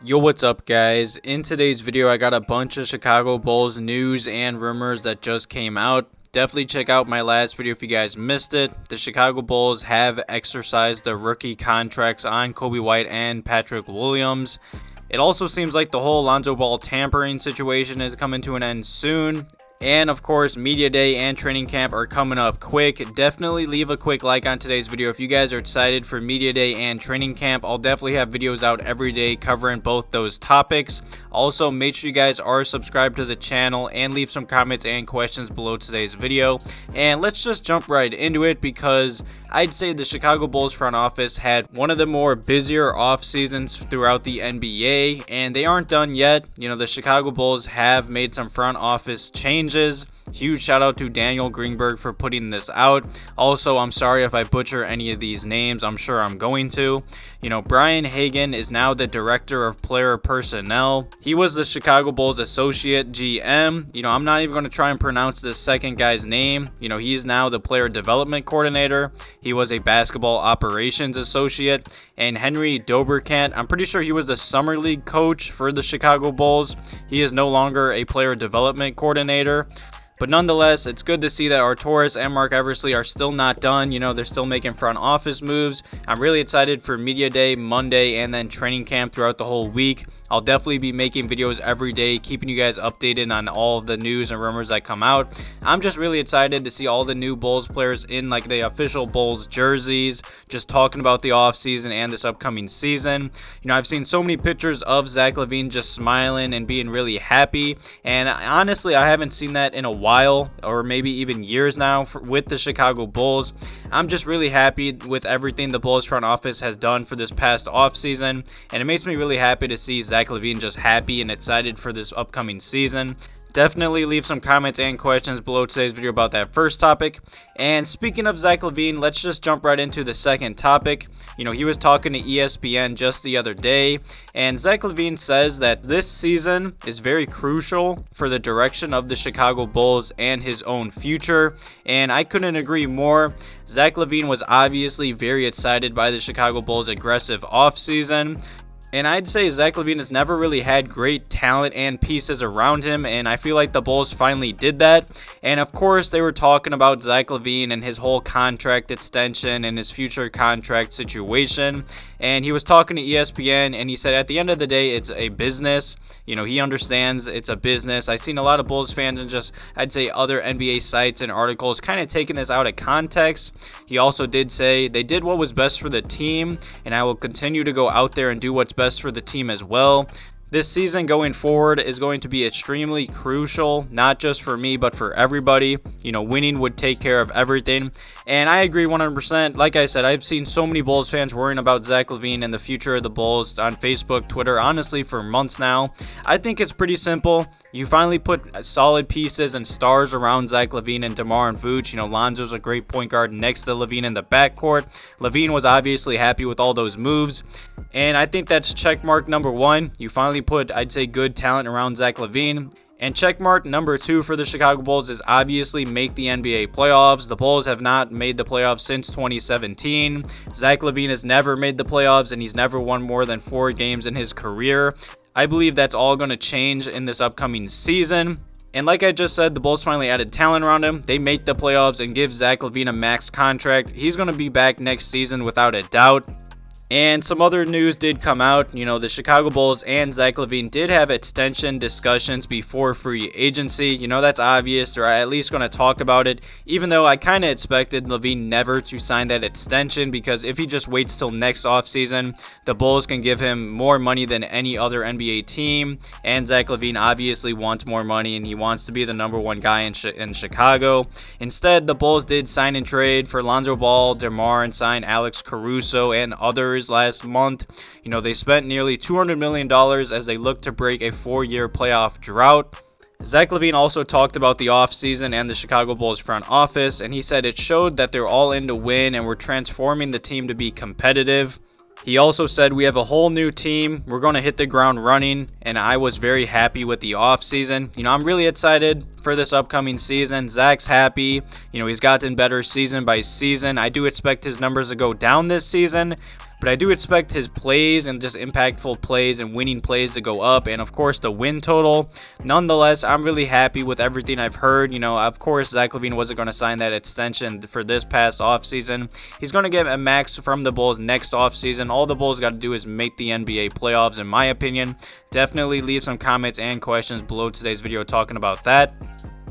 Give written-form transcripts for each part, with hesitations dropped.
Yo, what's up guys? In today's video I got a bunch of Chicago Bulls news and rumors that just came out. Definitely check out my last video if you guys missed it. The Chicago Bulls have exercised the rookie contracts on Coby White and Patrick Williams. It also seems like the whole Lonzo Ball tampering situation is coming to an end soon. And of course, Media Day and Training Camp are coming up quick. Definitely leave a quick like on today's video if you guys are excited for Media Day and Training Camp. I'll definitely have videos out every day covering both those topics. Also, make sure you guys are subscribed to the channel and leave some comments and questions below today's video. And let's just jump right into it because I'd say the Chicago Bulls front office had one of the more busier off seasons throughout the NBA, and they aren't done yet. You know, the Chicago Bulls have made some front office changes. Huge shout out to Daniel Greenberg for putting this out. Also, I'm sorry if I butcher any of these names. I'm sure I'm going to. You know, Brian Hagan is now the director of player personnel. He was the Chicago Bulls associate GM. You know, I'm not even going to try and pronounce this second guy's name. You know, he's now the player development coordinator. He was a basketball operations associate. And Henry Doberkant, I'm pretty sure he was the summer league coach for the Chicago Bulls. He is no longer a player development coordinator. But nonetheless, it's good to see that Arturas and Mark Eversley are still not done. You know, they're still making front office moves. I'm really excited for Media Day, Monday, and then Training Camp throughout the whole week. I'll definitely be making videos every day, keeping you guys updated on all of the news and rumors that come out. I'm just really excited to see all the new Bulls players in like the official Bulls jerseys, just talking about the offseason and this upcoming season. You know, I've seen so many pictures of Zach LaVine just smiling and being really happy. And honestly, I haven't seen that in a while, or maybe even years now with the Chicago Bulls. I'm just really happy with everything the Bulls front office has done for this past offseason, and it makes me really happy to see Zach LaVine just happy and excited for this upcoming season. Definitely leave some comments and questions below today's video about that first topic. And speaking of Zach LaVine, let's just jump right into the second topic. You know, he was talking to ESPN just the other day, and Zach LaVine says that this season is very crucial for the direction of the Chicago Bulls and his own future, and I couldn't agree more. Zach LaVine was obviously very excited by the Chicago Bulls' aggressive offseason. And I'd say Zach LaVine has never really had great talent and pieces around him, and I feel like the Bulls finally did that. And of course, they were talking about Zach LaVine and his whole contract extension and his future contract situation. And he was talking to ESPN, and he said at the end of the day, it's a business. You know, he understands it's a business. I've seen a lot of Bulls fans and just, I'd say, other NBA sites and articles kind of taking this out of context. He also did say they did what was best for the team, and I will continue to go out there and do what's best for the team as well. This season going forward is going to be extremely crucial, not just for me, but for everybody. You know, winning would take care of everything. And I agree 100%. Like I said, I've seen so many Bulls fans worrying about Zach LaVine and the future of the Bulls on Facebook, Twitter, honestly, for months now. I think it's pretty simple. You finally put solid pieces and stars around Zach LaVine and Demar and Vucevic. You know, Lonzo's a great point guard next to LaVine in the backcourt. LaVine was obviously happy with all those moves. And I think that's check mark number one. You finally put, I'd say, good talent around Zach LaVine. And check mark number two for the Chicago Bulls is obviously make the NBA playoffs. The Bulls have not made the playoffs since 2017. Zach LaVine has never made the playoffs, and he's never won more than 4 games in his career. I believe that's all going to change in this upcoming season. And like I just said, the Bulls finally added talent around him. They make the playoffs and give Zach LaVine a max contract. He's going to be back next season without a doubt. And some other news did come out. You know, the Chicago Bulls and Zach LaVine did have extension discussions before free agency. You know, that's obvious. They're at least going to talk about it, even though I kind of expected LaVine never to sign that extension, because if he just waits till next offseason, the Bulls can give him more money than any other NBA team. And Zach LaVine obviously wants more money, and he wants to be the number one guy in Chicago. Instead, the Bulls did sign and trade for Lonzo Ball, Demar, and sign Alex Caruso and others last month. You know, they spent nearly $200 million as they look to break a 4-year playoff drought. Zach LaVine also talked about the offseason and the Chicago Bulls front office, and he said it showed that they're all in to win and we're transforming the team to be competitive. He also said, we have a whole new team. We're going to hit the ground running, and I was very happy with the offseason. You know, I'm really excited for this upcoming season. Zach's happy. You know, he's gotten better season by season. I do expect his numbers to go down this season, but I do expect his plays and just impactful plays and winning plays to go up, and of course the win total. Nonetheless, I'm really happy with everything I've heard. Of course, Zach LaVine wasn't going to sign that extension for this past offseason. He's going to get a max from the Bulls next offseason. All the Bulls got to do is make the NBA playoffs, in my opinion. Definitely leave some comments and questions below today's video talking about that.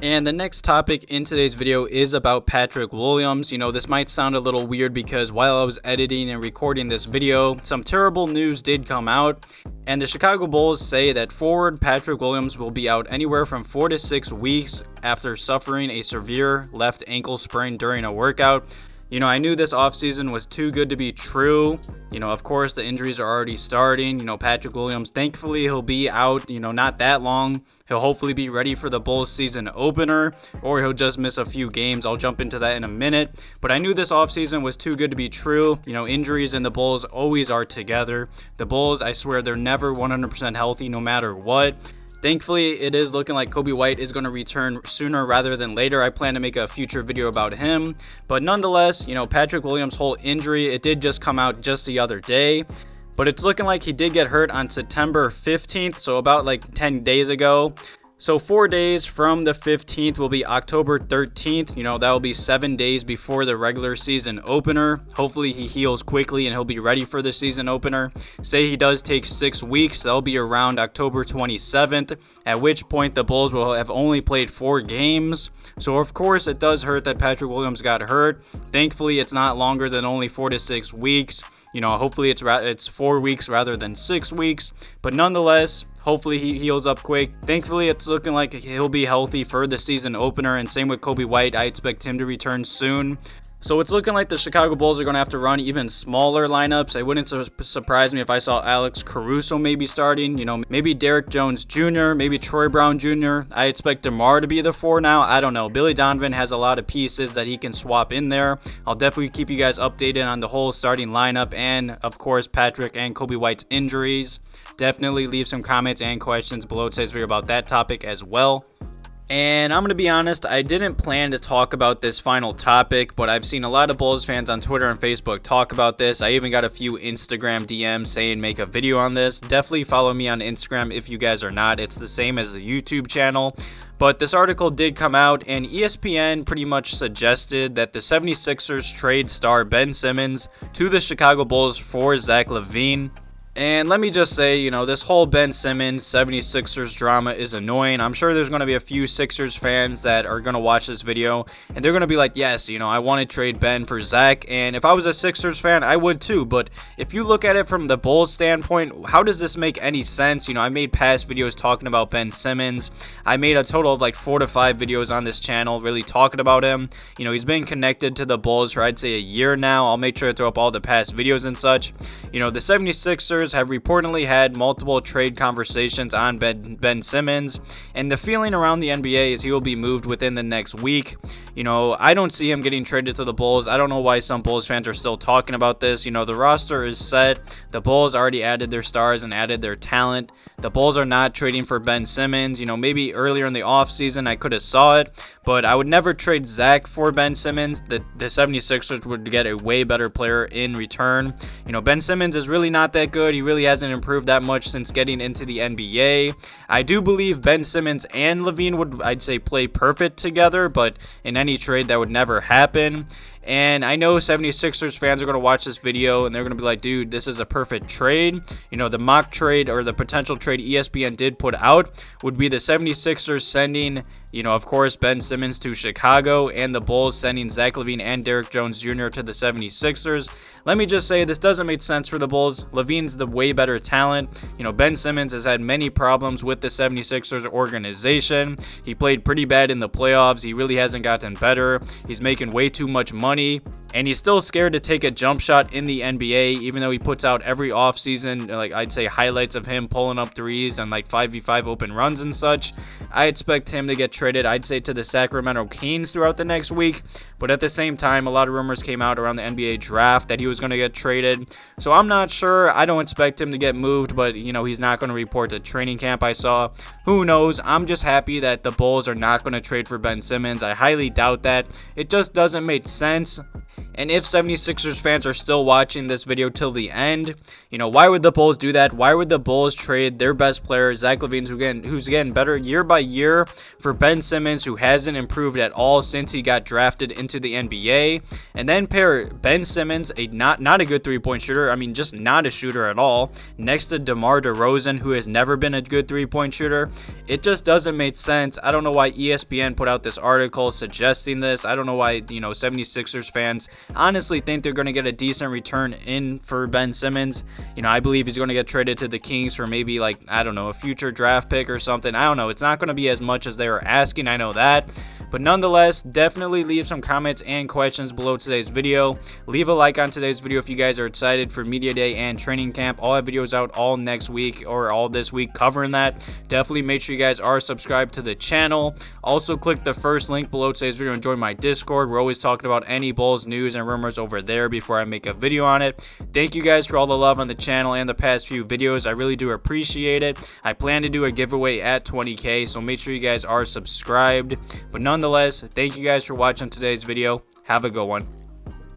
And the next topic in today's video is about Patrick Williams. This might sound a little weird because while I was editing and recording this video, some terrible news did come out. And the Chicago Bulls say that forward Patrick Williams will be out anywhere from 4 to 6 weeks after suffering a severe left ankle sprain during a workout. I knew this offseason was too good to be true. Of course, the injuries are already starting. Patrick Williams, thankfully, he'll be out, not that long. He'll hopefully be ready for the Bulls season opener, or he'll just miss a few games. I'll jump into that in a minute. But I knew this offseason was too good to be true. Injuries and the Bulls always are together. The Bulls, I swear, they're never 100% healthy no matter what. Thankfully, it is looking like Coby White is going to return sooner rather than later. I plan to make a future video about him. But nonetheless, Patrick Williams' whole injury, it did just come out just the other day. But it's looking like he did get hurt on September 15th, so about like 10 days ago. So 4 days from the 15th will be October 13th. That will be 7 days before the regular season opener. Hopefully he heals quickly and he'll be ready for the season opener. Say he does take 6 weeks, that'll be around October 27th, at which point the Bulls will have only played 4 games. So of course it does hurt that Patrick Williams got hurt. Thankfully it's not longer than only 4 to 6 weeks. Hopefully it's 4 weeks rather than 6 weeks. But nonetheless, hopefully he heals up quick. Thankfully, it's looking like he'll be healthy for the season opener. And same with Coby White. I expect him to return soon. So it's looking like the Chicago Bulls are going to have to run even smaller lineups. It wouldn't surprise me if I saw Caruso maybe starting. Maybe Derrick Jones Jr., maybe Troy Brown Jr. I expect DeMar to be the 4 now. I don't know. Billy Donovan has a lot of pieces that he can swap in there. I'll definitely keep you guys updated on the whole starting lineup and, of course, Patrick and Coby White's injuries. Definitely leave some comments and questions below today's video about that topic as well. And I'm going to be honest, I didn't plan to talk about this final topic, but I've seen a lot of Bulls fans on Twitter and Facebook talk about this. I even got a few Instagram DMs saying make a video on this. Definitely follow me on Instagram if you guys are not. It's the same as the YouTube channel. But this article did come out, and ESPN pretty much suggested that the 76ers trade star Ben Simmons to the Chicago Bulls for Zach LaVine. And let me just say, this whole Ben Simmons 76ers drama is annoying. I'm sure there's going to be a few Sixers fans that are going to watch this video, and they're going to be like, yes, I want to trade Ben for Zach. And if I was a Sixers fan, I would too. But if you look at it from the Bulls standpoint, how does this make any sense? I made past videos talking about Ben Simmons. I made a total of like 4 to 5 videos on this channel really talking about him. He's been connected to the Bulls for, I'd say, a year now. I'll make sure to throw up all the past videos and such. The 76ers have reportedly had multiple trade conversations on Ben Simmons, and the feeling around the NBA is he will be moved within the next week. I don't see him getting traded to the Bulls. I don't know why some Bulls fans are still talking about this. The roster is set. The Bulls already added their stars and added their talent. The Bulls are not trading for Ben Simmons. Maybe earlier in the offseason I could have saw it, but I would never trade Zach for Ben Simmons. The 76ers would get a way better player in return. Ben Simmons is really not that good. He really hasn't improved that much since getting into the NBA. I do believe Ben Simmons and LaVine would, I'd say, play perfect together, but in any trade that would never happen. And I know 76ers fans are going to watch this video and they're going to be like, dude, this is a perfect trade. The mock trade or the potential trade ESPN did put out would be the 76ers sending, of course, Ben Simmons to Chicago and the Bulls sending Zach LaVine and Derrick Jones Jr. to the 76ers. Let me just say this doesn't make sense for the Bulls. LaVine's the way better talent. Ben Simmons has had many problems with the 76ers organization. He played pretty bad in the playoffs. He really hasn't gotten better. He's making way too much money, and he's still scared to take a jump shot in the NBA, even though he puts out every offseason, like I'd say highlights of him pulling up threes and like 5v5 open runs and such. I expect him to get traded, I'd say, to the Sacramento Kings throughout the next week, but at the same time, a lot of rumors came out around the NBA draft that he was going to get traded, so I'm not sure. I don't expect him to get moved, but he's not going to report to training camp, I saw. Who knows? I'm just happy that the Bulls are not going to trade for Ben Simmons. I highly doubt that. It just doesn't make sense. And if 76ers fans are still watching this video till the end, you know, why would the Bulls do that? Why would the Bulls trade their best player, Zach LaVine, who's getting better year by year, for Ben Simmons, who hasn't improved at all since he got drafted into the NBA, and then pair Ben Simmons, a not a good three-point shooter, I mean just not a shooter at all, next to DeMar DeRozan, who has never been a good three-point shooter? It just doesn't make sense. I don't know why ESPN put out this article suggesting this. I don't know why, you know, 76ers fans honestly think they're going to get a decent return in for Ben Simmons. You know, I believe he's going to get traded to the Kings for maybe, like, I don't know, a future draft pick or something. I don't know. It's not going to be as much as they were asking. I know that. But nonetheless, definitely leave some comments and questions below today's video. Leave a like on today's video if you guys are excited for Media Day and training camp. I'll have videos out all next week or all this week covering that. Definitely make sure you guys are subscribed to the channel. Also, click the first link below today's video and join my Discord. We're always talking about any Bulls news and rumors over there before I make a video on it. Thank you guys for all the love on the channel and the past few videos. I really do appreciate it. I plan to do a giveaway at 20K, so make sure you guys are subscribed. But nonetheless, thank you guys for watching today's video. Have a good one.